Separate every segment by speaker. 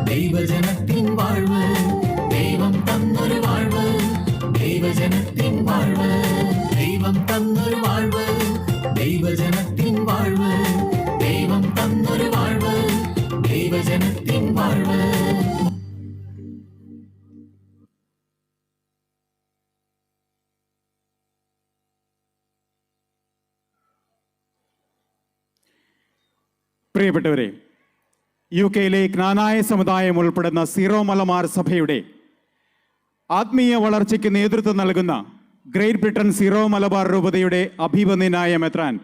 Speaker 1: ദൈവജനത്തിൻ വാഴ്വ്, ദൈവം തന്നൊരു വാഴ്വ്, ദൈവജനത്തിൻ വാഴ്വ്, ദൈവം തന്നൊരു വാഴ്വ്, ദൈവജനത്തിൻ വാഴ്വ്, ദൈവം തന്നൊരു വാഴ്വ്, ദൈവജനത്തിൻ വാഴ്വ്.
Speaker 2: പ്രിയപ്പെട്ടവരെ, UK-യിലെ ജ്ഞാനായ സമുദായം ഉൾപ്പെടുന്ന സീറോ മലബാർ സഭയുടെ ആത്മീയ വളർച്ചയ്ക്ക് നേതൃത്വം നൽകുന്ന ഗ്രേറ്റ് ബ്രിട്ടൻ സീറോ മലബാർ രൂപതയുടെ അഭിവന്ദനായ മെത്രാൻ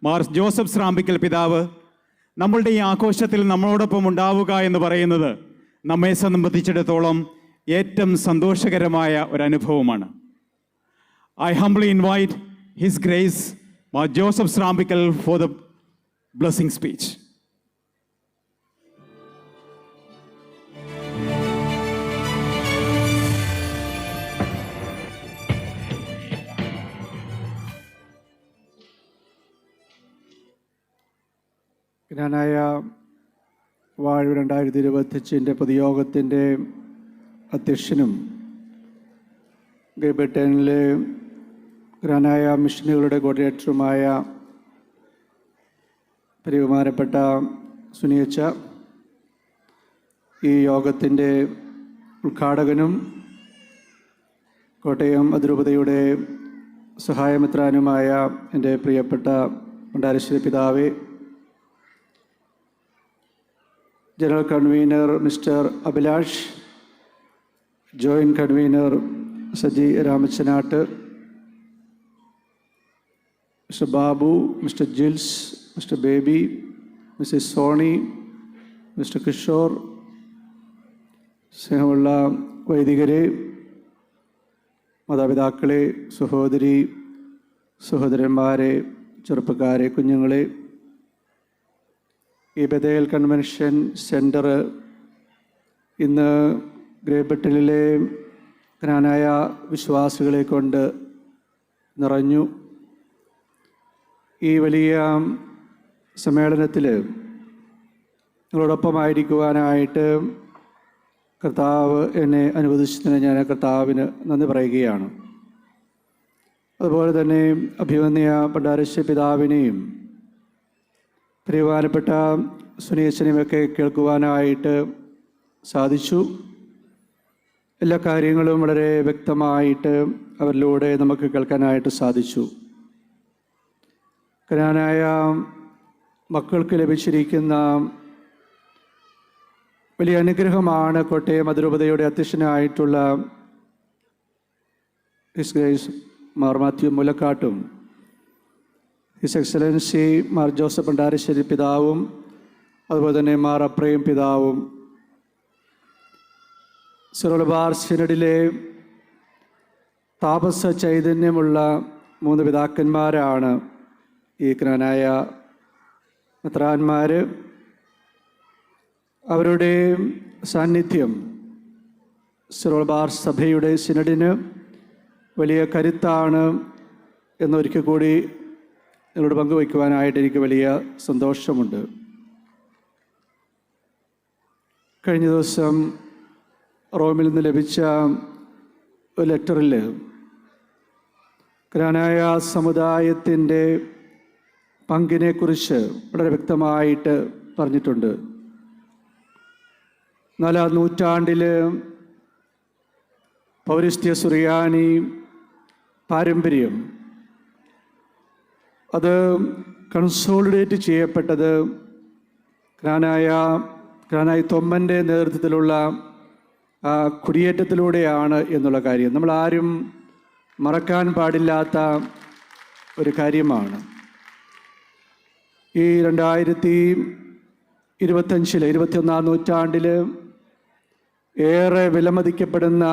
Speaker 2: മാർ ജോസഫ് സ്രാമ്പിക്കൽ പിതാവ് നമ്മളുടെ ഈ ആഘോഷത്തിൽ നമ്മളോടൊപ്പം ഉണ്ടാവുക എന്ന് പറയുന്നത് നമ്മെ സംബന്ധിച്ചിടത്തോളം ഏറ്റവും സന്തോഷകരമായ ഒരു അനുഭവമാണ്. I humbly invite His Grace Mar Joseph Srambikal for the blessing speech.
Speaker 3: ജ്ഞാനായ വാഴ്വ് 2025 പൊതുയോഗത്തിൻ്റെ അധ്യക്ഷനും ഗ്രേറ്റ് ബ്രിട്ടനിലെ ജ്ഞാനായ മിഷനുകളുടെ കോർഡിനേറ്ററുമായ ബഹുമാനപ്പെട്ട സുനിയച്ച, ഈ യോഗത്തിൻ്റെ ഉദ്ഘാടകനും കോട്ടയം അതിരൂപതയുടെ സഹായമിത്രാനുമായ എൻ്റെ പ്രിയപ്പെട്ട പണ്ടാരശ്ശേരി പിതാവേ, general convener Mr Abhilash, joint convener Saji Ramachanattu, Mr Babu, Mr Jils, Mr Baby, Mrs Soni, Mr Kishore, സ്നേഹമുള്ള വൈദികരെ, മാതാപിതാക്കളെ, സഹോദരി സഹോദരന്മാരെ, ചെറുപ്പക്കാരെ, കുഞ്ഞുങ്ങളെ, ഈ ബഥേൽ കൺവെൻഷൻ സെൻറ്റർ ഇന്ന് ഗ്രേറ്റ് ബ്രിട്ടനിലെ ജ്ഞാനായ വിശ്വാസികളെ കൊണ്ട് നിറഞ്ഞു. ഈ വലിയ സമ്മേളനത്തിൽ നിങ്ങളോടൊപ്പമായിരിക്കുവാനായിട്ട് കർത്താവ് എന്നെ അനുവദിച്ചതിന് ഞാൻ കർത്താവിന് നന്ദി പറയുകയാണ്. അതുപോലെ തന്നെ അഭിവന്യ പണ്ടാരശ്ശേരി പിതാവിനെയും ബഹുമാനപ്പെട്ട സുനിയച്ചനെയുമൊക്കെ കേൾക്കുവാനായിട്ട് സാധിച്ചു. എല്ലാ കാര്യങ്ങളും വളരെ വ്യക്തമായിട്ട് അവരിലൂടെ നമുക്ക് കേൾക്കാനായിട്ട് സാധിച്ചു. ജ്ഞാനായ മക്കൾക്ക് ലഭിച്ചിരിക്കുന്ന വലിയ അനുഗ്രഹമാണ് കോട്ടയം അതിരൂപതയുടെ അധ്യക്ഷനായിട്ടുള്ള ഹിസ് ഗ്രേസ് മാർ മാത്യു മുലക്കാട്ടും his excellency Mar Joseph Pandarassery പിതാവും അതുപോലെ തന്നെ മാർ അപ്രയം പിതാവും സീറോ മലബാർ സിനഡിലെ താപസ ചൈതന്യമുള്ള 3 പിതാക്കന്മാരാണ് ഈ ജ്ഞാനായ മെത്രാന്മാർ. അവരുടെ സാന്നിധ്യം സീറോ മലബാർ സഭയുടെ സിനഡിന് വലിയ കരുത്താണ് എന്നൊരിക്കൽ കൂടി നിങ്ങളോട് പങ്കുവയ്ക്കുവാനായിട്ട് എനിക്ക് വലിയ സന്തോഷമുണ്ട്. കഴിഞ്ഞ ദിവസം റോമിൽ നിന്ന് ലഭിച്ച ഒരു ലെറ്ററിൽ ജ്ഞാനായ സമുദായത്തിൻ്റെ പങ്കിനെക്കുറിച്ച് വളരെ വ്യക്തമായിട്ട് പറഞ്ഞിട്ടുണ്ട്. 4-ാം നൂറ്റാണ്ടിൽ പൗരസ്ത്യ സുറിയാനി പാരമ്പര്യം അത് കൺസോളിഡേറ്റ് ചെയ്യപ്പെട്ടത് ജ്ഞാനായ തൊമ്മൻ്റെ നേതൃത്വത്തിലുള്ള കുടിയേറ്റത്തിലൂടെയാണ് എന്നുള്ള കാര്യം നമ്മൾ ആരും മറക്കാൻ പാടില്ലാത്ത ഒരു കാര്യമാണ്. ഈ 2025 21-ാം നൂറ്റാണ്ടിൽ ഏറെ വിലമതിക്കപ്പെടുന്ന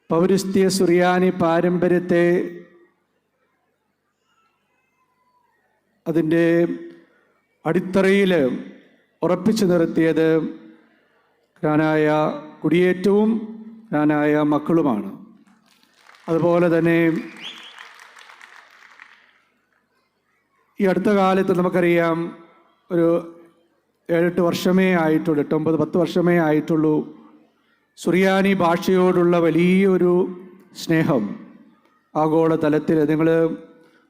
Speaker 3: പൗരസ്ത്യ സുറിയാനി പാരമ്പര്യത്തെ അതിൻ്റെ അടിത്തറയിൽ ഉറപ്പിച്ചു നിർത്തിയത് ജ്ഞാനായ കുടിയേറ്റവും ജ്ഞാനായ മക്കളുമാണ്. അതുപോലെ തന്നെ ഈ അടുത്ത കാലത്ത് നമുക്കറിയാം ഒരു 7-8 വർഷമേ ആയിട്ടുള്ളൂ, 8-9-10 വർഷമേ ആയിട്ടുള്ളൂ. സുറിയാനി ഭാഷയോടുള്ള വലിയൊരു സ്നേഹം ആഗോളതലത്തിൽ, നിങ്ങൾ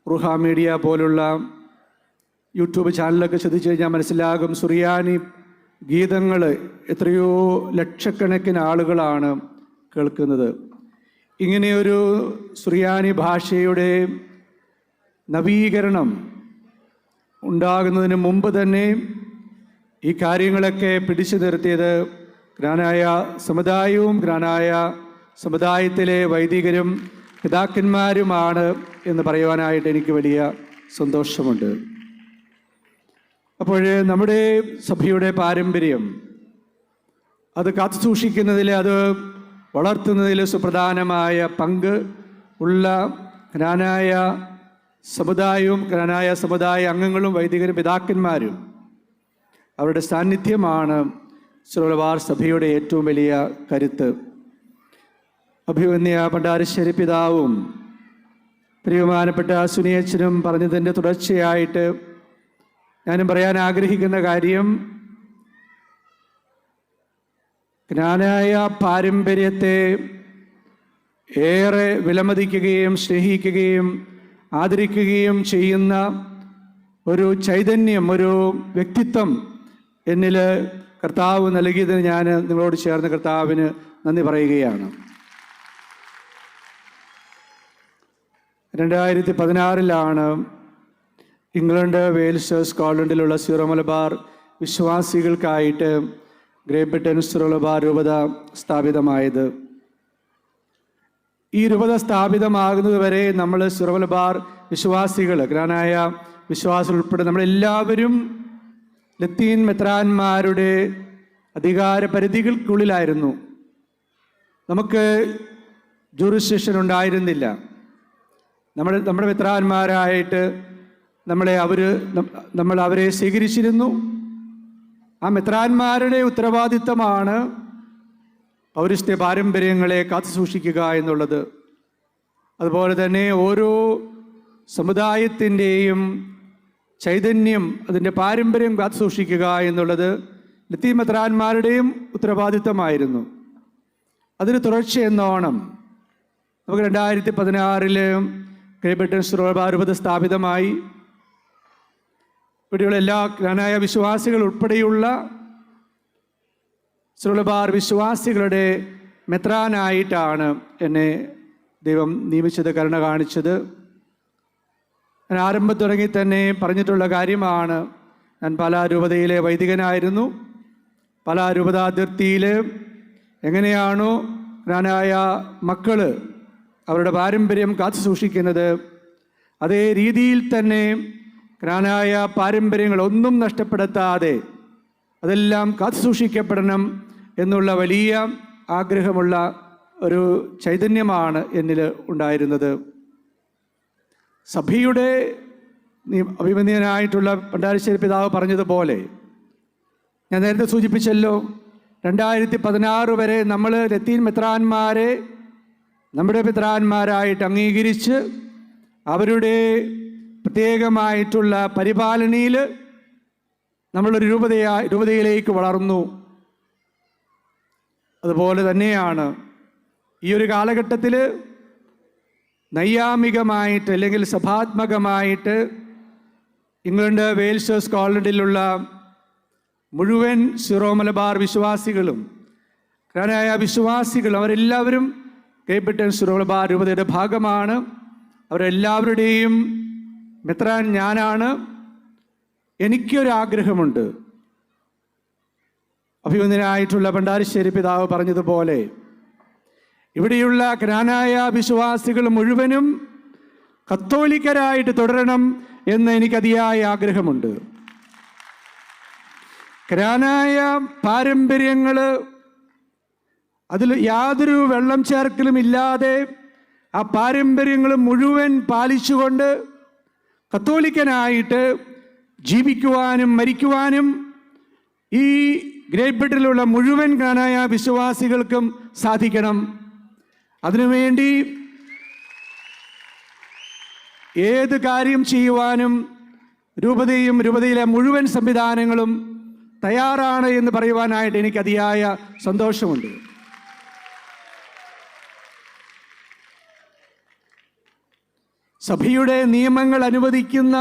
Speaker 3: റുഹ മീഡിയ പോലുള്ള യൂട്യൂബ് ചാനലൊക്കെ ശ്രദ്ധിച്ചു കഴിഞ്ഞാൽ മനസ്സിലാകും, സുറിയാനി ഗീതങ്ങൾ എത്രയോ ലക്ഷക്കണക്കിന് ആളുകളാണ് കേൾക്കുന്നത്. ഇങ്ങനെയൊരു സുറിയാനി ഭാഷയുടെ നവീകരണം ഉണ്ടാകുന്നതിന് മുമ്പ് തന്നെ ഈ കാര്യങ്ങളൊക്കെ പിടിച്ചു നിർത്തിയത് ഗ്രാനായ സമുദായവും ഗ്രാനായ സമുദായത്തിലെ വൈദികരും പിതാക്കന്മാരുമാണ് എന്ന് പറയുവാനായിട്ട് എനിക്ക് വലിയ സന്തോഷമുണ്ട്. അപ്പോൾ നമ്മുടെ സഭയുടെ പാരമ്പര്യം അത് കാത്തുസൂക്ഷിക്കുന്നതിൽ, അത് വളർത്തുന്നതിൽ സുപ്രധാനമായ പങ്ക് ഉള്ള ഗ്രാനായ സമുദായവും ഗ്രാനായ സമുദായ അംഗങ്ങളും വൈദികരും പിതാക്കന്മാരും അവരുടെ സാന്നിധ്യമാണ് സിറോ മലബാർ സഭയുടെ ഏറ്റവും വലിയ കരുത്ത്. അഭിവന്യ പണ്ടാരശ്ശേരി പിതാവും പ്രിയമാനപ്പെട്ട സുനിയച്ചനും പറഞ്ഞതിൻ്റെ തുടർച്ചയായിട്ട് ഞാനും പറയാൻ ആഗ്രഹിക്കുന്ന കാര്യം, ജ്ഞാനായ പാരമ്പര്യത്തെ ഏറെ വിലമതിക്കുകയും സ്നേഹിക്കുകയും ആദരിക്കുകയും ചെയ്യുന്ന ഒരു ചൈതന്യം, ഒരു വ്യക്തിത്വം എന്നിൽ കർത്താവ് നൽകിയതിന് ഞാൻ നിങ്ങളോട് ചേർന്ന് കർത്താവിന് നന്ദി പറയുകയാണ്. 2016 ഇംഗ്ലണ്ട്, വെയിൽസ്, സ്കോട്ട്ലൻഡിലുള്ള സിറോ മലബാർ വിശ്വാസികൾക്കായിട്ട് ഗ്രേറ്റ് ബ്രിട്ടൻ സിറോ മലബാർ രൂപത സ്ഥാപിതമായത്. ഈ രൂപത സ്ഥാപിതമാകുന്നത് വരെ നമ്മൾ സിറോ മലബാർ വിശ്വാസികൾ, ഗ്രാനായ വിശ്വാസികൾ ഉൾപ്പെടെ നമ്മളെല്ലാവരും ലത്തീൻ മെത്രാന്മാരുടെ അധികാര പരിധികൾക്കുള്ളിലായിരുന്നു. നമുക്ക് ജൂറിസ്ഡിക്ഷൻ ഉണ്ടായിരുന്നില്ല. നമ്മുടെ മെത്രാന്മാരായിട്ട് നമ്മൾ അവരെ സ്വീകരിച്ചിരുന്നു. ആ മെത്രാന്മാരുടെ ഉത്തരവാദിത്തമാണ് പൗരസ്ത്യ പാരമ്പര്യങ്ങളെ കാത്തുസൂക്ഷിക്കുക എന്നുള്ളത്. അതുപോലെ തന്നെ ഓരോ സമുദായത്തിൻ്റെയും ചൈതന്യം, അതിൻ്റെ പാരമ്പര്യം കാത്തുസൂക്ഷിക്കുക എന്നുള്ളത് ലത്തീൻ മെത്രാന്മാരുടെയും ഉത്തരവാദിത്തമായിരുന്നു. അതിന് തുടർച്ചയെന്നോണം നമുക്ക് 2016 ഗ്രേറ്റ് ബ്രിട്ടൻ സിറോ മലബാർ രൂപത സ്ഥാപിതമായി. ഇവിടെയുള്ള എല്ലാ ജ്ഞാനായ വിശ്വാസികൾ ഉൾപ്പെടെയുള്ള സിറോ മലബാർ വിശ്വാസികളുടെ മെത്രാനായിട്ടാണ് എന്നെ ദൈവം നിയമിച്ചത്, കരുണ കാണിച്ചത്. ഞാൻ ആരംഭം തുടങ്ങി തന്നെ പറഞ്ഞിട്ടുള്ള കാര്യമാണ്, ഞാൻ പാലാ രൂപതയിലെ വൈദികനായിരുന്നു. പാലാ രൂപതാതിർത്തിയിൽ എങ്ങനെയാണോ ജ്ഞാനായ മക്കൾ അവരുടെ പാരമ്പര്യം കാത്തു സൂക്ഷിക്കുന്നത്, അതേ രീതിയിൽ തന്നെ ജ്ഞാനായ പാരമ്പര്യങ്ങൾ ഒന്നും നഷ്ടപ്പെടുത്താതെ അതെല്ലാം കാത്തു സൂക്ഷിക്കപ്പെടണം എന്നുള്ള വലിയ ആഗ്രഹമുള്ള ഒരു ചൈതന്യമാണ് എന്നിൽ ഉണ്ടായിരുന്നത്. സഭയുടെ അഭിമന്യനായിട്ടുള്ള പണ്ടാരശ്ശേരി പിതാവ് പറഞ്ഞതുപോലെ, ഞാൻ നേരത്തെ സൂചിപ്പിച്ചല്ലോ, 2016 വരെ നമ്മൾ ലത്തീൻ മെത്രാന്മാരെ നമ്മുടെ മെത്രാന്മാരായിട്ട് അംഗീകരിച്ച് അവരുടെ പ്രത്യേകമായിട്ടുള്ള പരിപാലനയിൽ നമ്മളൊരു രൂപതയിലേക്ക് വളർന്നു. അതുപോലെ തന്നെയാണ് ഈ ഒരു കാലഘട്ടത്തിൽ നൈയാമികമായിട്ട് അല്ലെങ്കിൽ സഭാത്മകമായിട്ട് ഇംഗ്ലണ്ട്, വെയിൽസ്, സ്കോട്ട്ലൻഡിലുള്ള മുഴുവൻ സിറോ മലബാർ വിശ്വാസികളും ഗ്രാനായ വിശ്വാസികളും അവരെല്ലാവരും ഗ്രേറ്റ് ബ്രിട്ടൻ സിറോ മലബാർ രൂപതയുടെ ഭാഗമാണ്. അവരെല്ലാവരുടെയും മെത്രാൻ ഞാനാണ്. എനിക്കൊരാഗ്രഹമുണ്ട്, അഭിമന്യനായിട്ടുള്ള പണ്ടാരശ്ശേരി പിതാവ് പറഞ്ഞതുപോലെ ഇവിടെയുള്ള ജ്ഞാനായ വിശ്വാസികൾ മുഴുവനും കത്തോലിക്കരായിട്ട് തുടരണം എന്ന് എനിക്ക് അതിയായ ആഗ്രഹമുണ്ട്. ജ്ഞാനായ പാരമ്പര്യങ്ങൾ അതിൽ യാതൊരു വെള്ളം ചേർക്കലും ഇല്ലാതെ ആ പാരമ്പര്യങ്ങൾ മുഴുവൻ പാലിച്ചുകൊണ്ട് കത്തോലിക്കനായിട്ട് ജീവിക്കുവാനും മരിക്കുവാനും ഈ ഗ്രേറ്റ് ബ്രിട്ടനിലുള്ള മുഴുവൻ ജ്ഞാനായ വിശ്വാസികൾക്കും സാധിക്കണം. അതിനുവേണ്ടി ഏത് കാര്യം ചെയ്യുവാനും രൂപതയും രൂപതയിലെ മുഴുവൻ സംവിധാനങ്ങളും തയ്യാറാണ് എന്ന് പറയുവാനായിട്ട് എനിക്ക് അതിയായ സന്തോഷമുണ്ട്. സഭയുടെ നിയമങ്ങൾ അനുവദിക്കുന്ന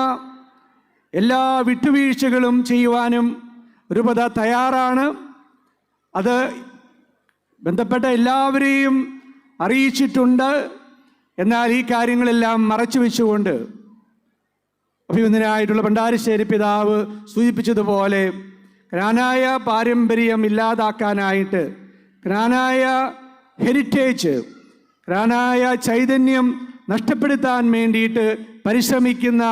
Speaker 3: എല്ലാ വിട്ടുവീഴ്ചകളും ചെയ്യുവാനും രൂപത തയ്യാറാണ്. അത് ബന്ധപ്പെട്ട എല്ലാവരെയും അറിയിച്ചിട്ടുണ്ട്. എന്നാൽ ഈ കാര്യങ്ങളെല്ലാം മറച്ചു വെച്ചുകൊണ്ട് അഭിനന്ദനായിട്ടുള്ള പണ്ടാരശ്ശേരി പിതാവ് സൂചിപ്പിച്ചതുപോലെ ക്നാനായ പാരമ്പര്യം ഇല്ലാതാക്കാനായിട്ട്, ക്നാനായ ഹെറിറ്റേജ്, ക്നാനായ ചൈതന്യം നഷ്ടപ്പെടുത്താൻ വേണ്ടിയിട്ട് പരിശ്രമിക്കുന്ന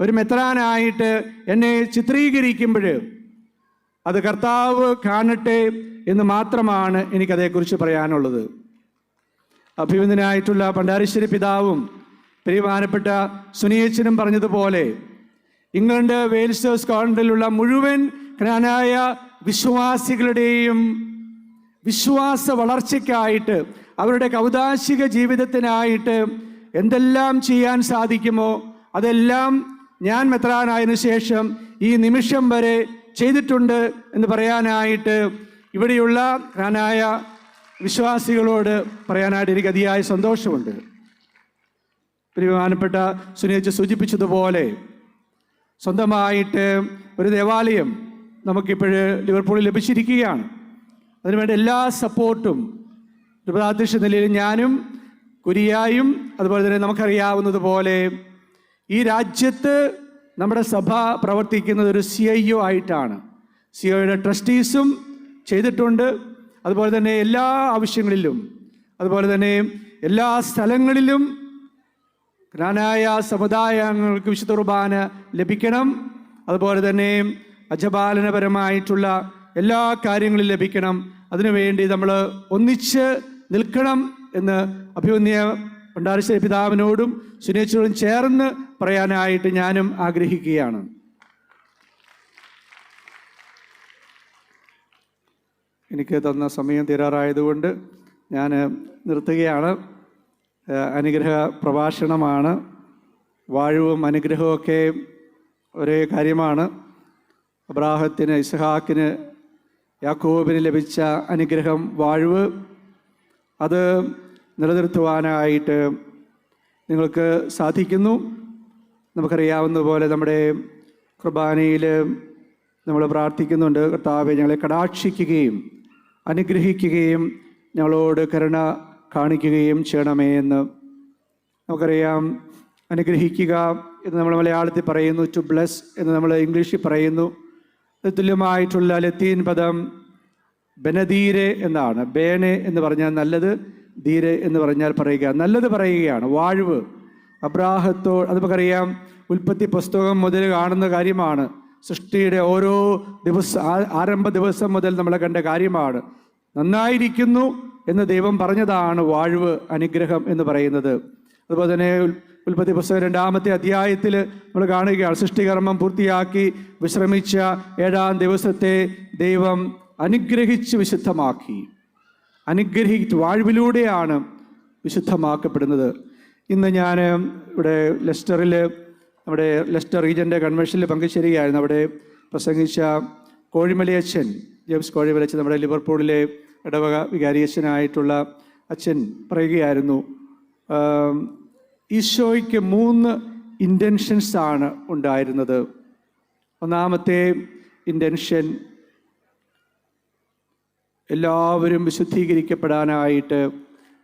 Speaker 3: ഒരു മെത്രാനായിട്ട് എന്നെ ചിത്രീകരിക്കുമ്പോൾ അത് കർത്താവ് കാണട്ടെ എന്ന് മാത്രമാണ് എനിക്കതേക്കുറിച്ച് പറയാനുള്ളത്. അഭിനന്ദനായിട്ടുള്ള പണ്ടാരശ്ശേരി പിതാവും ബഹുമാനപ്പെട്ട സുനിയച്ചനും പറഞ്ഞതുപോലെ ഇംഗ്ലണ്ട്, വെയിൽസ്, സ്കോട്ട്ലൻഡിലുള്ള മുഴുവൻ ക്നാനായ വിശ്വാസികളുടെയും വിശ്വാസ വളർച്ചയ്ക്കായിട്ട്, അവരുടെ കൗദാശിക ജീവിതത്തിനായിട്ട് എന്തെല്ലാം ചെയ്യാൻ സാധിക്കുമോ അതെല്ലാം ഞാൻ മെത്രാനായതിനു ശേഷം ഈ നിമിഷം വരെ ചെയ്തിട്ടുണ്ട് എന്ന് പറയാനായിട്ട് ഇവിടെയുള്ള ക്നാനായ വിശ്വാസികളോട് പറയാനായിട്ട് എനിക്ക് അതിയായ സന്തോഷമുണ്ട്. ബഹുമാനപ്പെട്ട സുനിയച്ച് സൂചിപ്പിച്ചതുപോലെ സ്വന്തമായിട്ട് ഒരു ദേവാലയം നമുക്കിപ്പോൾ ലിവർപൂളിൽ ലഭിച്ചിരിക്കുകയാണ്. അതിനുവേണ്ട എല്ലാ സപ്പോർട്ടും രൂപതാധ്യക്ഷ നിലയിൽ ഞാനും കുരിയായും അതുപോലെ തന്നെ നമുക്കറിയാവുന്നതുപോലെ ഈ രാജ്യത്ത് നമ്മുടെ സഭ പ്രവർത്തിക്കുന്നത് ഒരു CIO ആയിട്ടാണ്. CIOയുടെ ട്രസ്റ്റീസും ചെയ്തിട്ടുണ്ട്. അതുപോലെ തന്നെ എല്ലാ ആവശ്യങ്ങളിലും, അതുപോലെ തന്നെ എല്ലാ സ്ഥലങ്ങളിലും ക്നാനായ സമുദായങ്ങൾക്ക് വിശുദ്ധ കുർബാന ലഭിക്കണം. അതുപോലെ തന്നെ അജപാലനപരമായിട്ടുള്ള എല്ലാ കാര്യങ്ങളും ലഭിക്കണം. അതിനുവേണ്ടി നമ്മൾ ഒന്നിച്ച് നിൽക്കണം എന്ന് അഭിമന്യ പണ്ടാരശ്ശേരി പിതാവിനോടും സുനേച്ചനോടും ചേർന്ന് പറയാനായിട്ട് ഞാനും ആഗ്രഹിക്കുകയാണ്. എനിക്ക് തന്ന സമയം തീരാറായതുകൊണ്ട് ഞാൻ നിർത്തുകയാണ്. അനുഗ്രഹ പ്രഭാഷണമാണ്. വാഴ്വും അനുഗ്രഹമൊക്കെ ഒരേ കാര്യമാണ്. അബ്രാഹത്തിന്, ഇസ്ഹാക്കിന്, യാക്കോബിന് ലഭിച്ച അനുഗ്രഹം വാഴ്വ്, അത് നിലനിർത്തുവാനായിട്ട് നിങ്ങൾക്ക് സാധിക്കുന്നു. നമുക്കറിയാവുന്നതുപോലെ നമ്മുടെ കുർബാനയിൽ നമ്മൾ പ്രാർത്ഥിക്കുന്നുണ്ട്, കർത്താവേ ഞങ്ങളെ കടാക്ഷിക്കുകയും അനുഗ്രഹിക്കുകയും ഞങ്ങളോട് കരുണ കാണിക്കുകയും ചെയ്യണമേ എന്ന്. നമുക്കറിയാം, അനുഗ്രഹിക്കുക എന്ന് നമ്മൾ മലയാളത്തിൽ പറയുന്നു, ടു ബ്ലെസ് എന്ന് നമ്മൾ ഇംഗ്ലീഷിൽ പറയുന്നു. തുല്യമായിട്ടുള്ള ലത്തീൻ പദം ബെനദീരെ എന്നാണ്. ബേനെ എന്ന് പറഞ്ഞാൽ നല്ലത്, ധീരെ എന്ന് പറഞ്ഞാൽ പറയുക, നല്ലത് പറയുകയാണ്, വാഴ്വ്. അബ്രാഹത്തോട് അത് നമുക്കറിയാം, ഉൽപ്പത്തി പുസ്തകം മുതൽ കാണുന്ന കാര്യമാണ്. സൃഷ്ടിയുടെ ഓരോ ആരംഭ ദിവസം മുതൽ നമ്മൾ കണ്ട കാര്യമാണ്. നന്നായിരിക്കുന്നു എന്ന് ദൈവം പറഞ്ഞതാണ് വാഴ്വ്, അനുഗ്രഹം എന്ന് പറയുന്നത്. അതുപോലെ തന്നെ ഉൽപ്പത്തി പുസ്തകം 2-ാമത്തെ അധ്യായത്തിൽ നമ്മൾ കാണുകയാണ്, സൃഷ്ടികർമ്മം പൂർത്തിയാക്കി വിശ്രമിച്ച 7-ാം ദിവസത്തെ ദൈവം അനുഗ്രഹിച്ച് വിശുദ്ധമാക്കി. വാഴ്വിലൂടെയാണ് വിശുദ്ധമാക്കപ്പെടുന്നത്. ഇന്ന് ഞാൻ ഇവിടെ നമ്മുടെ ലെസ്റ്റർ റീജൻ്റെ കൺവെൻഷനിൽ പങ്കുചേരുകയായിരുന്നു. അവിടെ പ്രസംഗിച്ച കോഴിമലയച്ഛൻ, ജെയിംസ് കോഴിമലയച്ഛൻ, നമ്മുടെ ലിവർപൂളിലെ ഇടവക വികാരിയച്ഛനായിട്ടുള്ള അച്ഛൻ പറയുകയായിരുന്നു, ഈശോയ്ക്ക് 3 ഇൻറ്റൻഷൻസാണ് ഉണ്ടായിരുന്നത്. ഒന്നാമത്തെ ഇൻറ്റൻഷൻ, എല്ലാവരും വിശുദ്ധീകരിക്കപ്പെടാനായിട്ട്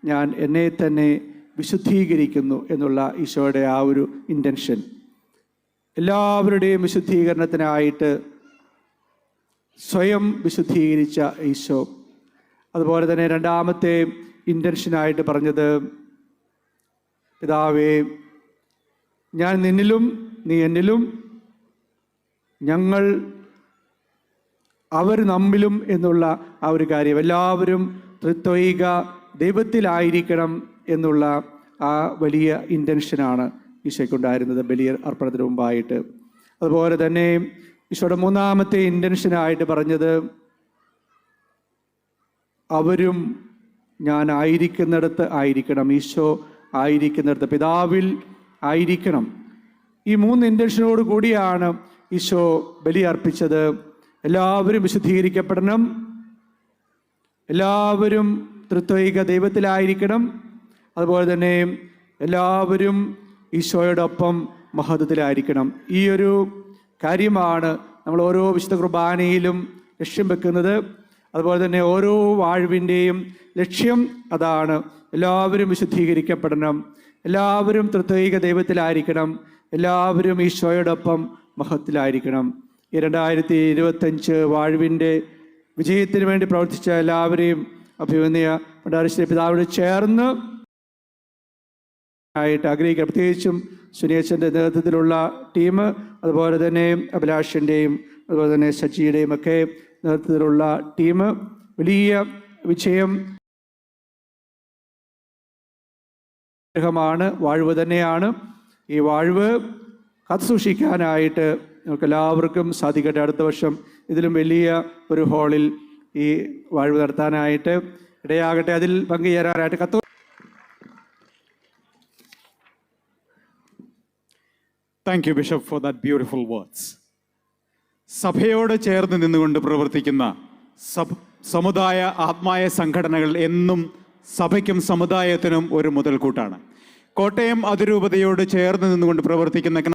Speaker 3: ഞാൻ എന്നെ തന്നെ വിശുദ്ധീകരിക്കുന്നു എന്നുള്ള ഈശോയുടെ ആ ഒരു ഇൻറ്റൻഷൻ. എല്ലാവരുടെയും വിശുദ്ധീകരണത്തിനായിട്ട് സ്വയം വിശുദ്ധീകരിച്ച ഈശോ. അതുപോലെ തന്നെ 2-ാമത്തെ ഇൻറ്റൻഷനായിട്ട് പറഞ്ഞത്, പിതാവേ ഞാൻ നിന്നിലും നീ എന്നിലും, ഞങ്ങൾ അവർ നമ്മിലും എന്നുള്ള ആ ഒരു കാര്യം, എല്ലാവരും ത്രിത്വൈക ദൈവത്തിലായിരിക്കണം എന്നുള്ള ആ വലിയ ഇൻറ്റൻഷനാണ് ഈശോയ്ക്കുണ്ടായിരുന്നത് ബലിയർ അർപ്പണത്തിന് മുമ്പായിട്ട്. അതുപോലെ തന്നെ ഈശോയുടെ 3-ാമത്തെ ഇൻറ്റൻഷനായിട്ട് പറഞ്ഞത്, അവരും ഞാൻ ആയിരിക്കുന്നിടത്ത് ആയിരിക്കണം, ഈശോ ആയിരിക്കുന്നിടത്ത് പിതാവിൽ ആയിരിക്കണം. ഈ 3 ഇൻറ്റൻഷനോട് കൂടിയാണ് ഈശോ ബലി അർപ്പിച്ചത്. എല്ലാവരും വിശുദ്ധീകരിക്കപ്പെടണം, എല്ലാവരും ത്രിത്വൈക ദൈവത്തിലായിരിക്കണം, അതുപോലെ തന്നെ എല്ലാവരും ഈശോയോടൊപ്പം മഹത്വത്തിലായിരിക്കണം. ഈ ഒരു കാര്യമാണ് നമ്മൾ ഓരോ വിശുദ്ധ കുർബാനയിലും ലക്ഷ്യം വെക്കുന്നത്. അതുപോലെ തന്നെ ഓരോ വാഴ്വിൻ്റെയും ലക്ഷ്യം അതാണ്. എല്ലാവരും വിശുദ്ധീകരിക്കപ്പെടണം, എല്ലാവരും ത്രിത്വൈക ദൈവത്തിലായിരിക്കണം, എല്ലാവരും ഈശോയോടൊപ്പം മഹത്വത്തിലായിരിക്കണം. ഈ 2025 വാഴ്വിൻ്റെ വിജയത്തിന് വേണ്ടി പ്രവർത്തിച്ച എല്ലാവരെയും അഭിമന്യ പണ്ടാരശ്ശേരി പിതാവിനോട് ചേർന്ന് ആയിട്ട് ആഗ്രഹിക്കുക. പ്രത്യേകിച്ചും സുനേശൻ്റെ നേതൃത്വത്തിലുള്ള ടീം, അതുപോലെ തന്നെ അഭിലാഷിൻ്റെയും അതുപോലെ തന്നെ സച്ചിയുടെയും ഒക്കെ നേതൃത്വത്തിലുള്ള ടീം വലിയ വിജയം ാണ് വാഴ്വ് തന്നെയാണ്. ഈ വാഴ്വ് കാത്തുസൂക്ഷിക്കാനായിട്ട് നമുക്ക് എല്ലാവർക്കും സാധിക്കട്ടെ. അടുത്ത വർഷം ഇതിലും വലിയ ഒരു ഹാളിൽ ഈ വാഴ്വ് നടത്താനായിട്ട് ഇടയാകട്ടെ. അതിൽ പങ്കുചേരാനായിട്ട്
Speaker 2: thank you bishop for that beautiful words. സഭയോട് ചേർന്ന് നിന്നുകൊണ്ട് പ്രവർത്തിക്കുന്ന സമുദായ ആത്മായ സംഘടനകൾ എന്നും സഭയ്ക്കും സമുദായത്തിനും ഒരു മുതൽക്കൂട്ടാണ്. കോട്ടയം അതിരൂപതയോട് ചേർന്ന് നിന്നുകൊണ്ട് പ്രവർത്തിക്കുന്ന